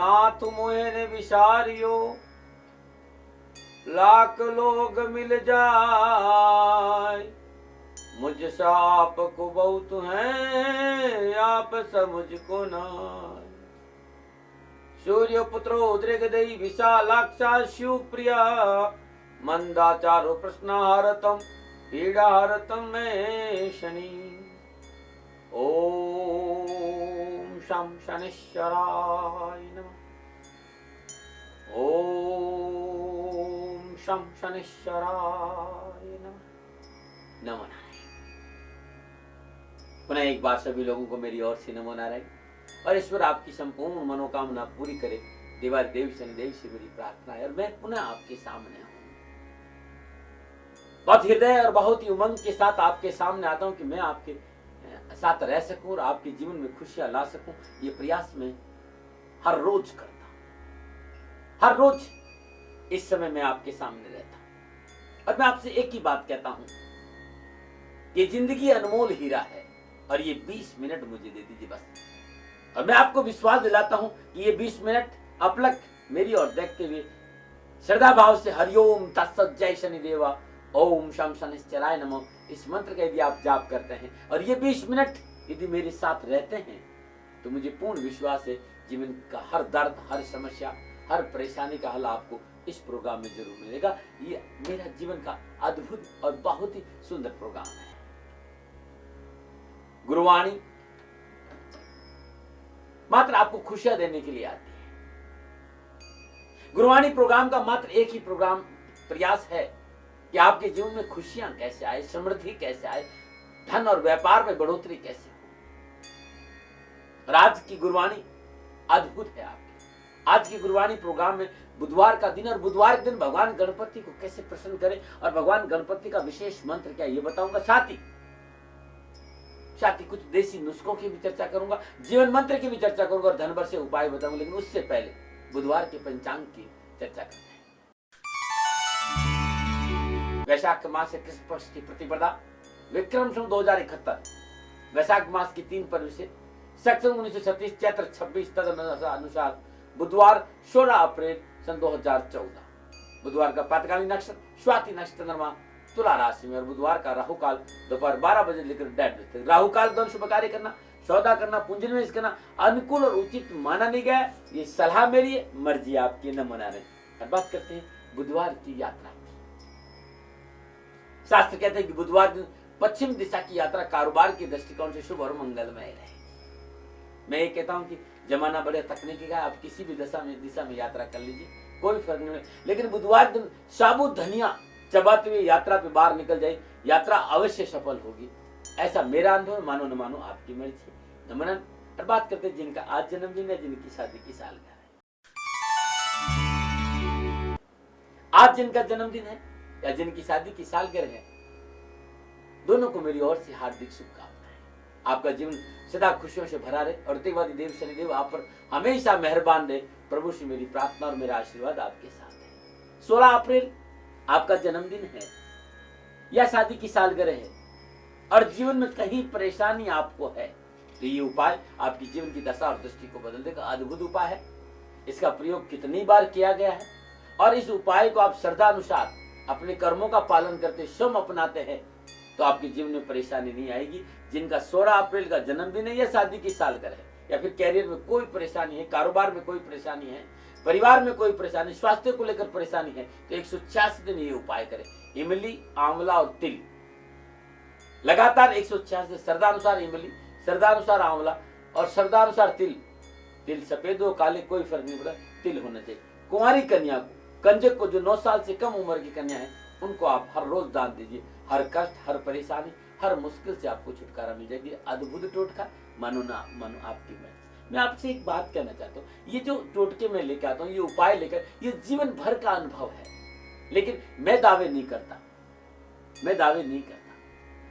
नाथ मोहन विसारियो, लाख लोग मिल जाए, मुझ साप को बहुत है, आप मुझको नाय। सूर्य पुत्रो उद्रेगदई विशालाक्षा शिवप्रिया, मंदाचारो प्रश्नहारतम पीड़ाहारतम में शनि। ओम शं शनिश्चराय नमः। ओम शं शनिश्चराय नमः। नमो नारायण। पुनः एक बार सभी लोगों को मेरी ओर से नमो नारायण। और ईश्वर आपकी संपूर्ण मनोकामना पूरी करे, देवादेव शनिदेव से मेरी प्रार्थना है। और मैं पुनः आपके सामने हूं, बहुत हृदय और बहुत ही उमंग के साथ आपके सामने आता हूं कि मैं आपके साथ रह सकूं और आपके जीवन में खुशियां ला सकूं। ये प्रयास मैं हर रोज करता हूं, हर रोज इस समय मैं आपके सामने रहता हूं। और मैं आपसे एक ही बात कहता हूं, ये जिंदगी अनमोल हीरा है और ये 20 मिनट मुझे दे दीजिए बस। और मैं आपको विश्वास दिलाता हूं कि ये 20 मिनट अपलक मेरी ओर देखते हुए श्रद्धा भाव से हरिओम तत्सत जय शनिदेवा ओम शं शनिश्चराय नमः इस मंत्र का यदि आप जाप करते हैं और ये 20 मिनट यदि मेरे साथ रहते हैं, तो मुझे पूर्ण विश्वास है जीवन का हर दर्द, हर समस्या, हर परेशानी का हल आपको इस प्रोग्राम में जरूर मिलेगा। ये मेरा जीवन का अद्भुत और बहुत ही सुंदर प्रोग्राम है। गुरुवाणी मात्र आपको खुशियां देने के लिए आती है। गुरुवाणी प्रोग्राम का मात्र एक ही प्रोग्राम प्रयास है कि आपके जीवन में खुशियां कैसे आए, समृद्धि कैसे आए, धन और व्यापार में बढ़ोतरी कैसे हो। और आज की गुरुवाणी अद्भुत है आपकी। आज की गुरुवाणी प्रोग्राम में बुधवार का दिन और बुधवार के दिन भगवान गणपति को कैसे प्रसन्न करें और भगवान गणपति का विशेष मंत्र क्या ये बताऊंगा। साथ ही कुछ देसी नुस्खों की भी चर्चा करूंगा, जीवन मंत्र की भी चर्चा करूंगा और धन से उपाय बताऊंगा। लेकिन उससे पहले बुधवार के पंचांग की चर्चा करते हैं। वैशाख मास से कृष्ण पक्ष की प्रतिपदा विक्रम संवत 2071 वैशाख मास की 3 पर्व से सक्षम 1936 चैत्र 26 तदनुसार बुधवार 16 अप्रैल सन 2014 बुधवार का प्रातकालीन नक्षत्र स्वाति नक्षत्र तुला राशि में और बुधवार का राहु काल दोपहर 12 बजे लेकर 1:30 बजे तक। राहु काल दोनों शुभ कार्य करना, सौदा करना, पूंजी निवेश करना अनुकूल और उचित माना नहीं गया। ये सलाह मेरी है, मर्जी आपकी, न मना रहे। अब बात करते हैं बुधवार की यात्रा। शास्त्र कहते हैं कि बुधवार दिन पश्चिम दिशा की यात्रा कारोबार के दृष्टिकोण से शुभ और मंगलमय रहे। मैं ये कहता हूं कि जमाना बड़े तकनीकी का, आप किसी भी दिशा में यात्रा कर लीजिए, कोई फर्क नहीं। लेकिन बुधवार दिन साबुत धनिया चबाते हुए यात्रा पे बाहर निकल जाए, यात्रा अवश्य सफल होगी। ऐसा मेरा अनुभव है, मानो न मानो आपकी मर्जी। नमन। और बात करते हैं जिनका आज जन्मदिन है, जिनकी शादी की सालगिरह है। आज जिनका जन्मदिन है या जिनकी शादी की सालगिरह है, दोनों को मेरी ओर से हार्दिक शुभकामनाएं। आपका जीवन सदा खुशियों से भरा रहे और देवादि देव शनिदेव आप पर हमेशा मेहरबान रहे। प्रभु से मेरी प्रार्थना और मेरा आशीर्वाद आपके साथ है। 16 अप्रैल आपका जन्मदिन है या शादी की सालगिरह है और जीवन में कहीं परेशानी आपको है, तो ये उपाय आपकी जीवन की दशा और दृष्टि को बदलने का अद्भुत उपाय है। इसका प्रयोग कितनी बार किया गया है और इस उपाय को आप श्रद्धा अनुसार अपने कर्मों का पालन करते स्वयं अपनाते हैं, तो आपके जीवन में परेशानी नहीं आएगी। जिनका 16 अप्रैल का जन्मदिन है या शादी की सालगिरह है या फिर कैरियर में कोई परेशानी है, कारोबार में कोई परेशानी है, परिवार में कोई परेशानी, स्वास्थ्य को लेकर परेशानी है, तो 186 दिन ये उपाय करें। इमली, आंवला और तिल लगातार 186 दिन, श्रद्धानुसार इमली, श्रद्धानुसार आंवला और श्रद्धानुसार तिल। तिल सफेद हो काले कोई फर्क नहीं पड़ता, तिल होना चाहिए। कुंवारी कन्या को, कंजक को, जो 9 साल से कम उम्र की कन्या है, उनको आप हर रोज दान दीजिए। हर कष्ट, हर परेशानी, हर मुश्किल से आपको छुटकारा मिल जाएगी। अद्भुत टोटका, मानो ना मानो आपकी मर्जी। मैं आपसे एक बात कहना चाहता हूँ, ये जो टोटके मैं लेकर आता हूँ, ये उपाय लेकर, ये जीवन भर का अनुभव है। लेकिन मैं दावे नहीं करता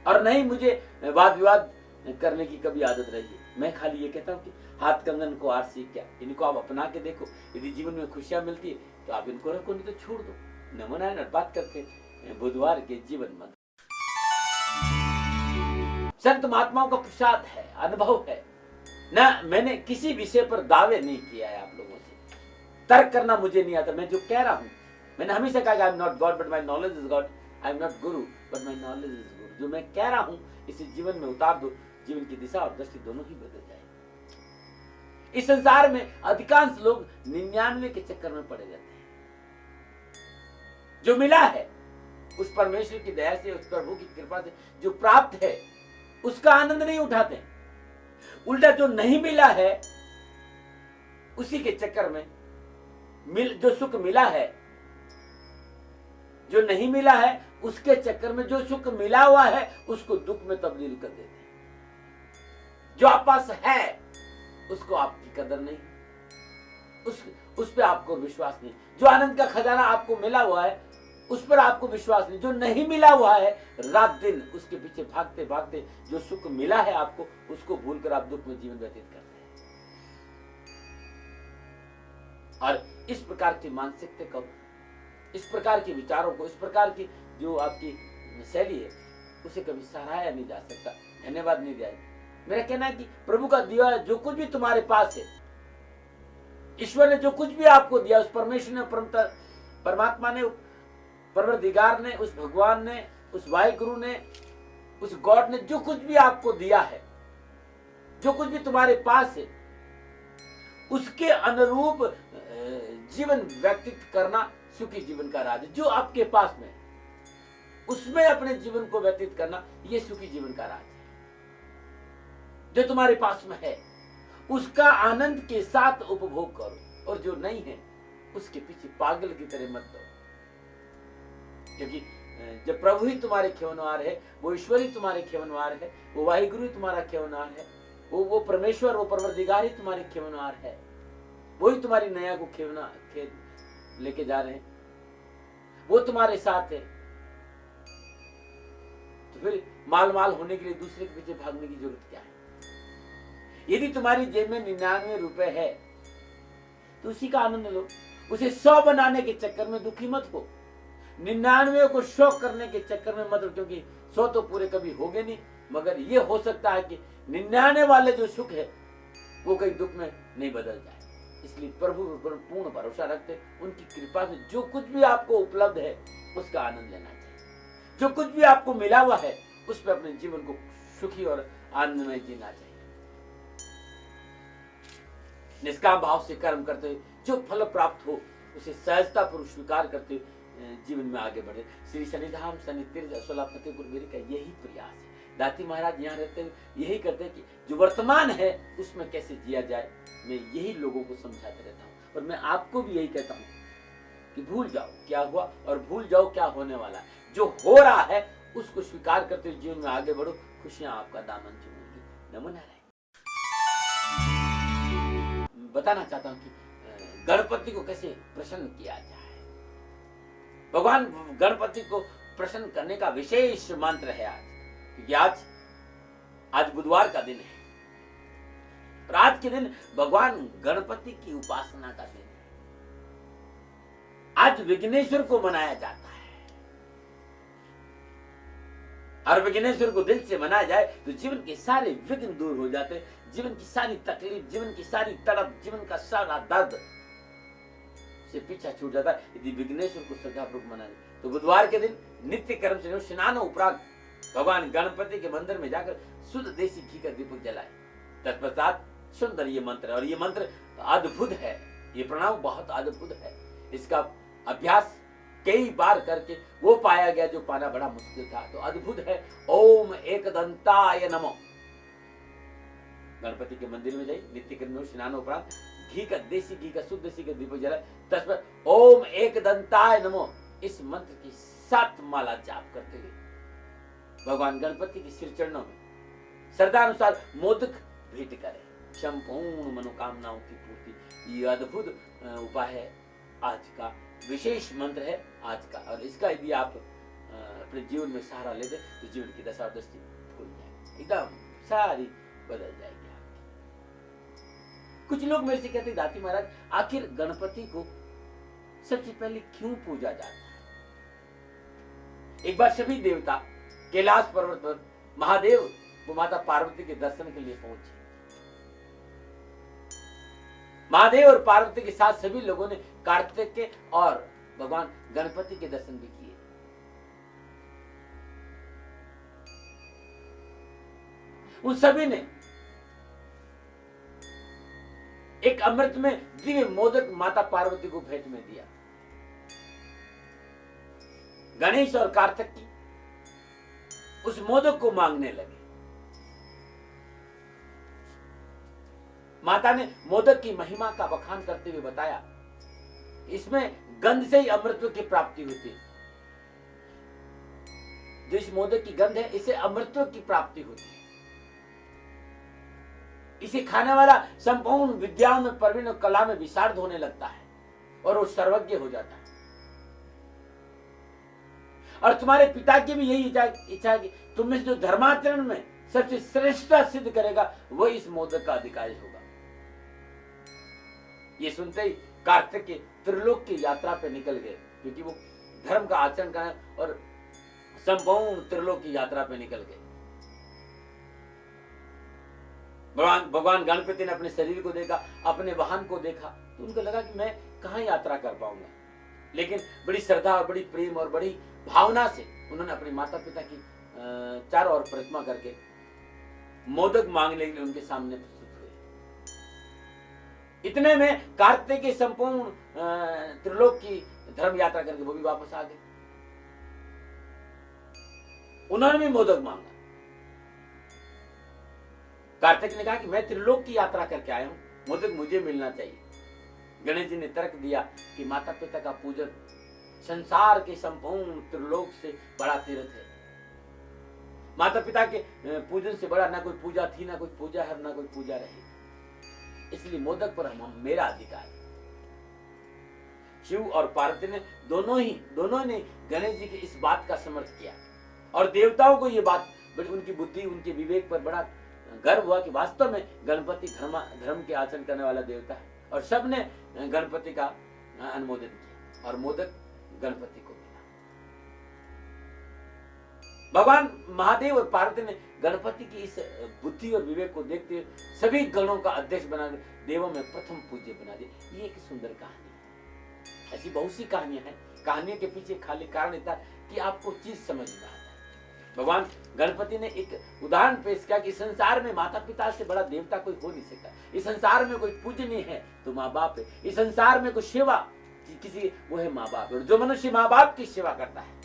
और नहीं मुझे वाद विवाद करने की कभी आदत रही है। मैं खाली ये कहता हूँ कि हाथ कंगन को आरसी क्या, इनको आप अपना के देखो। यदि जीवन में खुशियां मिलती है तो आप इनको रखो, नहीं तो छोड़ दो। नमो नारायण। बात करते बुधवार के जीवन मंत्र। संत महात्माओं का प्रसाद है, अनुभव है ना। मैंने किसी विषय पर दावे नहीं किया है आप लोगों से, तर्क करना मुझे नहीं आता, मैं जो कह रहा हूं, मैंने हमेशा कहा I am not God but my knowledge is God, I am not Guru but my knowledge is गुरु। जो मैं कह रहा हूं इसे जीवन में उतार दो, जीवन की दिशा और दृष्टि दोनों ही बदल जाए। इस संसार में अधिकांश लोग 99 के चक्कर में पड़े रहते हैं। जो मिला है उस परमेश्वर की दया से, उस प्रभु की कृपा से जो प्राप्त है उसका आनंद नहीं उठाते। उल्टा जो नहीं मिला है उसी के चक्कर में जो सुख मिला है, जो नहीं मिला है उसके चक्कर में जो सुख मिला हुआ है उसको दुख में तब्दील कर देते हैं। जो आप पास है उसको आपकी कदर नहीं, उस पे आपको विश्वास नहीं। जो आनंद का खजाना आपको मिला हुआ है उस पर आपको विश्वास नहीं। जो नहीं मिला हुआ है रात दिन उसके पीछे भागते भागते जो सुख मिला है आपको उसको भूलकर आप दुख में जीवन व्यतीत करते हैं। और इस प्रकार की मानसिकता को, इस प्रकार के विचारों को, इस प्रकार की जो आपकी शैली है उसे कभी सराहा नहीं जा सकता, धन्यवाद नहीं दिया। मेरा कहना है कि प्रभु का दिया जो कुछ भी तुम्हारे पास है, ईश्वर ने जो कुछ भी आपको दिया, उस परमेश्वर ने, परमात्मा ने, परवरदिगार ने, उस भगवान ने, उस वाहिगुरु ने, उस गॉड ने जो कुछ भी आपको दिया है, जो कुछ भी तुम्हारे पास है, उसके अनुरूप जीवन व्यतीत करना सुखी जीवन का राज है। जो आपके पास में उसमें अपने जीवन को व्यतीत करना, यह सुखी जीवन का राज है। जो तुम्हारे पास में है उसका आनंद के साथ उपभोग करो, और जो नहीं है उसके पीछे पागल की तरह मत दो। क्योंकि जब प्रभु ही तुम्हारे खेवनवार है, वो ईश्वर ही तुम्हारे खेवनवार है, वो वाहिगुरु ही तुम्हारा खेवनवार है, वो परमेश्वर, वो परवरदिगार ही तुम्हारे खेवनवार है, वही तुम्हारी नया को लेके जा रहे हैं, वो तुम्हारे साथ है। तो फिर माल माल होने के लिए दूसरे के पीछे भागने की जरूरत क्या है? यदि तुम्हारी जेब में 99 रुपए है तो उसी का आनंद लो। उसे 100 बनाने के चक्कर में दुखी मत हो, 99 को शौक करने के चक्कर में मत हो, क्योंकि 100 तो पूरे कभी होंगे नहीं, मगर ये हो सकता है कि 99 वाले जो सुख है वो कहीं दुख में नहीं बदल जाए। इसलिए प्रभु पर पूर्ण भरोसा रखते, उनकी कृपा से जो कुछ भी आपको उपलब्ध है उसका आनंद लेना चाहिए। जो कुछ भी आपको मिला हुआ है उस पर अपने जीवन को सुखी और आनंदमय जीना चाहिए। निष्काम भाव से कर्म करते हुए जो फल प्राप्त हो उसे सहजता पूर्वक स्वीकार करते हुए जीवन में आगे बढ़े। श्री शनिधाम शनि तीर्थ असोला फतेहपुर मेरी का यही प्रयास है। दाती महाराज यहाँ रहते हुए यही करते हैं कि जो वर्तमान है उसमें कैसे जिया जाए, मैं यही लोगों को समझाते रहता हूँ। और मैं आपको भी यही कहता हूँ कि भूल जाओ क्या हुआ और भूल जाओ क्या होने वाला है। जो हो रहा है उसको स्वीकार करते हुए जीवन में आगे बढ़ो, खुशियां आपका दामन चूमेंगी। नमो नारायण। बताना चाहता हूँ कि गणपति को कैसे प्रसन्न किया जाए। भगवान गणपति को प्रसन्न करने का विशेष मंत्र है आज, क्योंकि आज बुधवार का दिन है और आज के दिन भगवान गणपति की उपासना का दिन है। आज विघ्नेश्वर को मनाया जाता है और विघ्नेश्वर को दिल से मनाया जाए तो जीवन के सारे विघ्न दूर हो जाते हैं। जीवन की सारी तकलीफ, जीवन की सारी तड़प, जीवन का सारा दर्द से पीछा छूट जाता है यदि विघ्नेश्वर को श्रद्धापूर्वक मनाए। तो बुधवार के दिन नित्य कर्म से स्नान उपरांत भगवान गणपति के मंदिर में जाकर शुद्ध देसी घी का दीपक जलाए। तत्पश्चात सुंदर ये मंत्र है और ये मंत्र अद्भुत है, ये प्रणाम बहुत अद्भुत है। इसका अभ्यास कई बार करके वो पाया गया जो पाना बड़ा मुश्किल था। तो अद्भुत है। ओम एकदंताय नमो। गणपति के मंदिर में जाइए, नित्य कर्म में स्नान उपरांत घी का, देसी घी का, शुद्ध देसी का दीपक जलाए। तत्पश्चात ओम एकदंताय नमो इस मंत्र की 7 माला जाप करते हुए भगवान गणपति के श्री चरणों में श्रद्धा अनुसार मोदक भेंट करें। संपूर्ण मनोकामनाओं की पूर्ति। ये अद्भुत उपाय है, आज का विशेष मंत्र है आज का। और इसका यदि आप अपने जीवन में सहारा लेते तो जीवन की दशा दृष्टि खुल जाएगी, एकदम सारी बदल जाएगी। कुछ लोग मेरे से कहते हैं दाती महाराज आखिर गणपति को सबसे पहले क्यों पूजा जाता है? एक बार सभी देवता कैलाश पर्वत पर महादेव वो माता पार्वती के दर्शन के लिए पहुंचे। महादेव और पार्वती के साथ सभी लोगों ने कार्तिक के और भगवान गणपति के दर्शन भी किए। उन सभी ने एक अमृत में दिव्य मोदक माता पार्वती को भेंट में दिया। गणेश और कार्तिक की उस मोदक को मांगने लगे। माता ने मोदक की महिमा का बखान करते हुए बताया, इसमें गंध से ही अमृत की प्राप्ति होती है। जो इस मोदक की गंध है, इससे अमृत की प्राप्ति होती है। इसे खाने वाला संपूर्ण विद्याओं में प्रवीण और कला में विशारद होने लगता है और वो सर्वज्ञ हो जाता है। और तुम्हारे पिता की भी यही इच्छा है कि तुम में जो धर्माचरण में सबसे श्रेष्ठता सिद्ध करेगा वो इस मोदक का अधिकारी होगा। ये सुनते ही कार्तिक के त्रिलोक की यात्रा पे निकल गए, क्योंकि वो धर्म का आचरण करें और संपूर्ण त्रिलोक की यात्रा पे निकल गए। भगवान गणपति ने अपने शरीर को देखा, अपने वाहन को देखा, तो उनको लगा कि मैं कहाँ यात्रा कर पाऊंगा। लेकिन बड़ी श्रद्धा और बड़ी प्रेम और बड़ी भावना से उन्होंने अपने माता पिता की चारों ओर परिक्रमा करके मोदक मांगने के लिए उनके सामने प्रस्तुत हुए। इतने में कार्तिक के संपूर्ण त्रिलोक की धर्म यात्रा करके वो भी वापस आ गए। उन्होंने भी मोदक मांगा। कार्तिक ने कहा कि मैं त्रिलोक की यात्रा करके आया हूं, मोदक मुझे मिलना चाहिए। गणेश जी ने तर्क दिया कि माता पिता का पूजन संसार के संपूर्ण त्रिलोक से बड़ा तीर्थ है। माता पिता के पूजन से बड़ा ना कोई पूजा थी, ना कोई पूजा है, ना कोई पूजा रही। इसलिए मोदक पर मेरा अधिकार है। शिव और पार्वती ने दोनों ने गणेश जी की इस बात का समर्थन किया और देवताओं को ये बात, उनकी बुद्धि, उनके विवेक पर बड़ा गर्व हुआ कि वास्तव में गणपति धर्म के आचरण करने वाला देवता है। और सबने गणपति का अनुमोदन किया और मोदक गणपति को मिला। भगवान महादेव और पार्वती ने गणपति की इस बुद्धि और विवेक को देखते हुए सभी गणों का अध्यक्ष बना देवों में प्रथम पूज्य बना दिया। ये एक सुंदर कहानी है। ऐसी बहुत सी कहानियां हैं। कहानियों के पीछे खाली कारण इतना कि आपको चीज समझ में आता है। भगवान गणपति ने एक उदाहरण पेश किया कि संसार में माता पिता से बड़ा देवता कोई हो नहीं सकता। इस संसार में कोई पूजनीय है तो माँ बाप है। इस संसार में कोई सेवा किसी, वो है माँ बाप। और जो मनुष्य माँ बाप की सेवा करता है,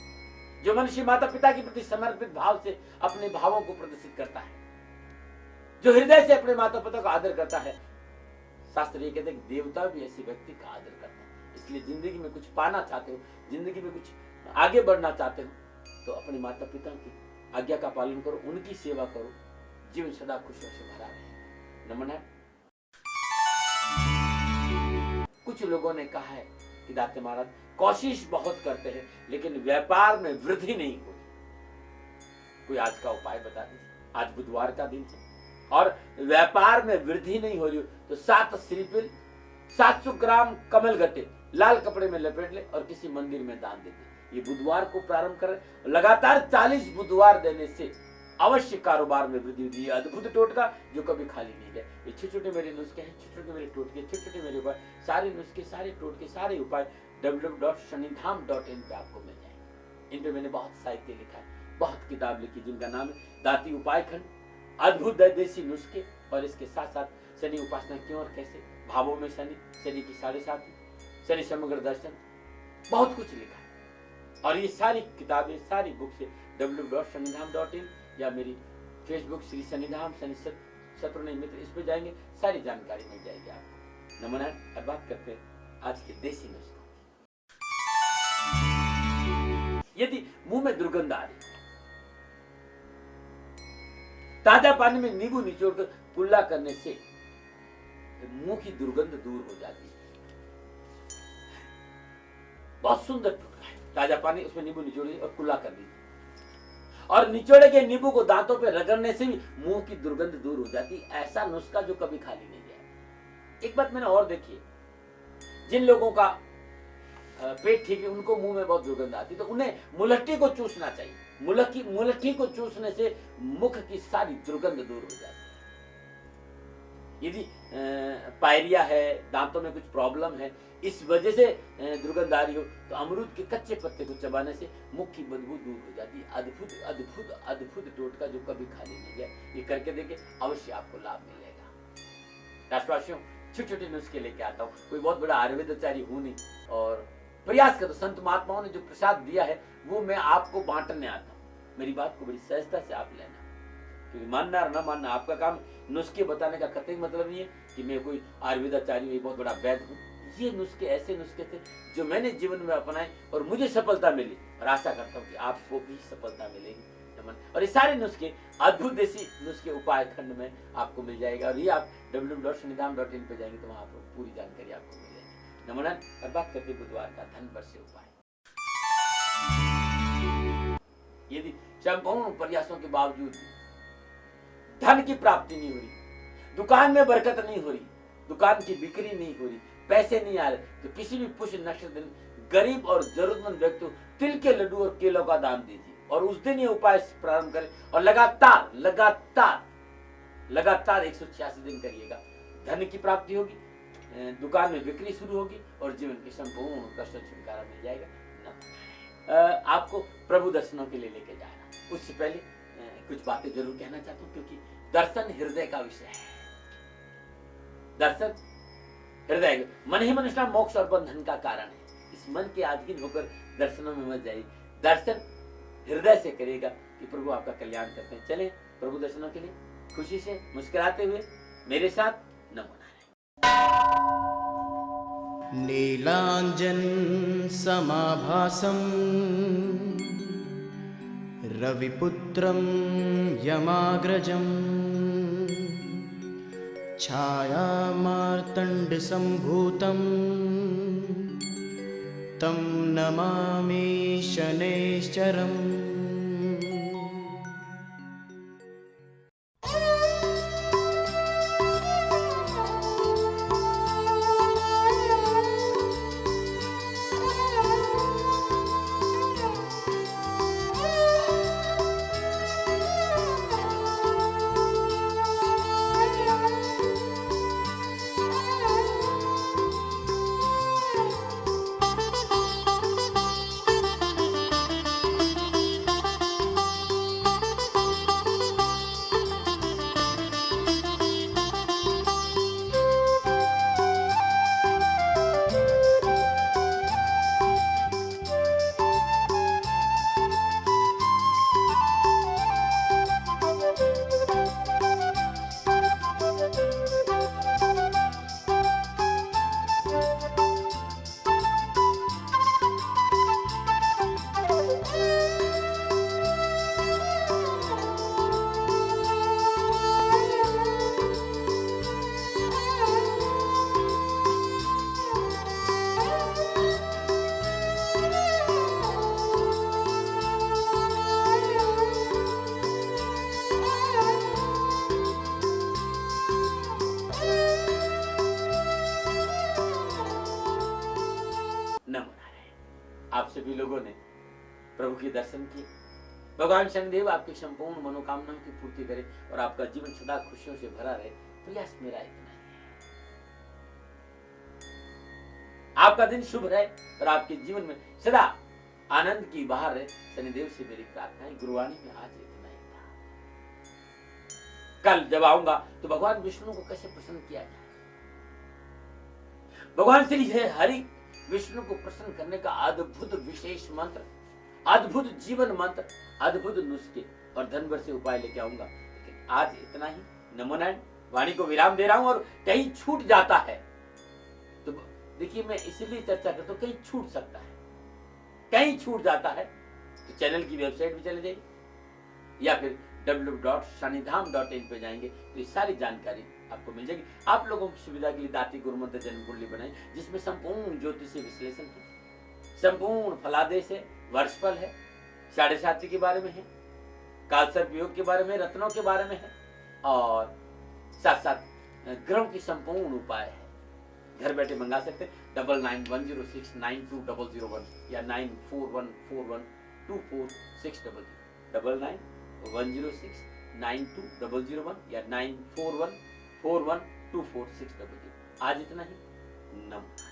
जो मनुष्य माता पिता के प्रति समर्पित भाव से अपने भावों को प्रदर्शित करता है, जो हृदय से अपने माता पिता का आदर करता है, शास्त्र ये कहते हैं देवता भी ऐसे व्यक्ति का आदर करता है। इसलिए जिंदगी में कुछ पाना चाहते हो, जिंदगी में कुछ आगे बढ़ना चाहते हो, तो अपने माता पिता की आज्ञा का पालन करो, उनकी सेवा करो, जीवन सदा खुशियों से भरा रहे। नमन है। कुछ लोगों ने कहा है कि दाते महाराज कोशिश बहुत करते हैं लेकिन व्यापार में वृद्धि नहीं हुई। कोई आज का उपाय बता दीजिए। आज बुधवार का दिन है और व्यापार में वृद्धि नहीं हो रही, तो 7 श्रीफल 700 ग्राम कमल गट्टे लाल कपड़े में लपेट ले और किसी मंदिर में दान दे दे। ये बुधवार को प्रारंभ करें। लगातार 40 बुधवार देने से अवश्य कारोबार में वृद्धि होगी। अद्भुत टोटका जो कभी खाली नहीं गए। ये छोटे छोटे मेरे नुस्खे हैं, छोटे छोटे मेरे टोटके, छोटे छोटे मेरे उपाय, सारे नुस्खे, सारे टोटके, सारे उपाय www.shanidham.in पे आपको मिल जाएंगे। इन पे मैंने बहुत साहित्य लिखा है, बहुत किताब लिखी, जिनका नाम है दाती उपाय खंड, अद्भुत देसी नुस्खे, और इसके साथ साथ शनि उपासना क्यों और कैसे, भावों में शनि की 7.5, शनि समग्र दर्शन, बहुत कुछ लिखा है। और ये सारी किताबें, सारी बुक से www.shanidham.in या मेरी फेसबुक श्री शनिधाम शनि शत्रुघ्न मित्र, इस पे जाएंगे, सारी जानकारी मिल जाएगी आपको। नमन है। अब बात करते हैं आज के देसी नुस्खों। यदि मुंह में दुर्गंध आ रही, ताजा पानी में नींबू निचोड़कर कुल्ला करने से मुंह की दुर्गंध दूर हो जाती है। बहुत सुंदर टुकड़ा है। ताजा पानी, उसमें नींबू निचोड़िए और कुल्ला कर दीजिए, और निचोड़े के नींबू को दांतों पे रगड़ने से भी मुंह की दुर्गंध दूर हो जाती। ऐसा नुस्खा जो कभी खाली नहीं गया। एक बात मैंने और देखी है, जिन लोगों का पेट ठीक है, उनको मुंह में बहुत दुर्गंध आती, तो उन्हें मुलट्ठी को चूसना चाहिए। मुलट्ठी को चूसने से मुख की सारी दुर्गंध दूर हो जाती है। यदि पायरिया है, दांतों में कुछ प्रॉब्लम है, इस वजह से दुर्गंध आ रही हो, तो अमरूद के कच्चे पत्ते को चबाने से मुख की बदबू दूर हो जाती है। अद्भुत अद्भुत अद्भुत टोटका जो कभी खाली नहीं गया, ये करके देखिए, अवश्य आपको लाभ मिलेगा। राष्ट्रवासियों, छोटे छोटे नुस्खे लेके आता हूँ, कोई बहुत बड़ा आयुर्वेदाचार्य हूँ नहीं, और प्रयास करो, संत महात्माओं ने जो प्रसाद दिया है वो मैं आपको बांटने आता हूँ। मेरी बात को बड़ी सहजता से आप लेना, क्योंकि मानना और न मानना आपका काम। नुस्खे बताने का कतई मतलब नहीं है कि मैं कोई आयुर्वेदाचार्य हूँ, बहुत बड़ा वैद्य हूँ। ये नुस्खे ऐसे नुस्खे थे जो मैंने जीवन में अपनाए और मुझे सफलता मिली, और आशा करता हूँ कि आपको भी सफलता मिलेगी। और ये सारे नुस्खे अद्भुत देसी नुस्खे उपाय खंड में आपको मिल जाएगा, और ये आप www.sanidham.in पे जाएंगे तो वहां पर पूरी जानकारी आपको मिलेगी। नमन। अब बात करते बुधवार का धन वर्षे उपाय। यदि संपूर्ण प्रयासों के बावजूद धन की प्राप्ति नहीं हो रही, दुकान में बरकत नहीं हो रही, दुकान की बिक्री नहीं हो रही, पैसे नहीं आ रहे, तो किसी भी पुष्य नक्षत्र दिन गरीब और जरूरतमंद व्यक्ति को तिल के लड्डू और केलों का दान दीजिए, और उस दिन ये उपाय प्रारंभ करें, और लगातार लगातार लगातार 186 दिन करिएगा। धन की प्राप्ति होगी, दुकान में बिक्री शुरू होगी, और जीवन के संपूर्ण कष्ट छुटकारा मिल जाएगा। आपको प्रभु दर्शनों के लिए लेके जा रहा हूं। उससे पहले कुछ बातें जरूर कहना चाहता हूं, क्योंकि दर्शन हृदय का विषय है। दर्शन हृदय, मन ही मनुष्य मोक्ष और बंधन का कारण है। इस मन के अधीन होकर दर्शनों में मत जाइए, दर्शन हृदय से करेगा कि प्रभु आपका कल्याण करते हैं। चले प्रभु दर्शनों के लिए खुशी से मुस्कुराते हुए मेरे साथ नमो नारायण। नीलांजन समाभासं रविपुत्रं यमाग्रजं छायामार्तण्डसम्भूतं तं नमामि शनैश्चरम्। आप सभी लोगों ने प्रभु के दर्शन किए। भगवान शनिदेव आपकी संपूर्ण मनोकामनाओं की पूर्ति करे और आपका जीवन सदा खुशियों से भरा रहे। प्रयास मेरा इतना ही है, आपका दिन शुभ रहे और आपके जीवन में सदा आनंद की बहार रहे। शनिदेव से मेरी प्रार्थना है। गुरुवाणी में आज इतना ही था। कल जब आऊंगा तो भगवान विष्णु को कैसे प्रसन्न किया जाए, भगवान श्री हरि विष्णु को प्रसन्न करने का अद्भुत विशेष मंत्र, अद्भुत जीवन मंत्र, अद्भुत नुस्खे और धनवर से उपाय लेके आऊंगा। लेकिन आज इतना ही। नमो नारायण। वाणी को विराम दे रहा हूं और कहीं छूट जाता है तो देखिए, मैं इसलिए चर्चा करता हूं, कहीं छूट सकता है, कहीं छूट जाता है तो चैनल की वेबसाइट पे चले जाइए या फिर www.sanidham.in पे जाएंगे तो ये सारी जानकारी आपको मिल जाएगी। आप लोगों की सुविधा के लिए दाती गुरु मंत्र जन्म कुंडली बनाई, जिसमें संपूर्ण ज्योतिषीय विश्लेषण है, संपूर्ण फलादेश है, वर्षफल है, 7.5 के बारे में है, कालसर्प योग के बारे में, रत्नों के बारे में है और साथ साथ ग्रहों की संपूर्ण उपाय है। घर बैठे मंगा सकते हैं 9910692001 या 9414124600 9910692001 या 9414124600। 246000। आज इतना ही। नमस्कार।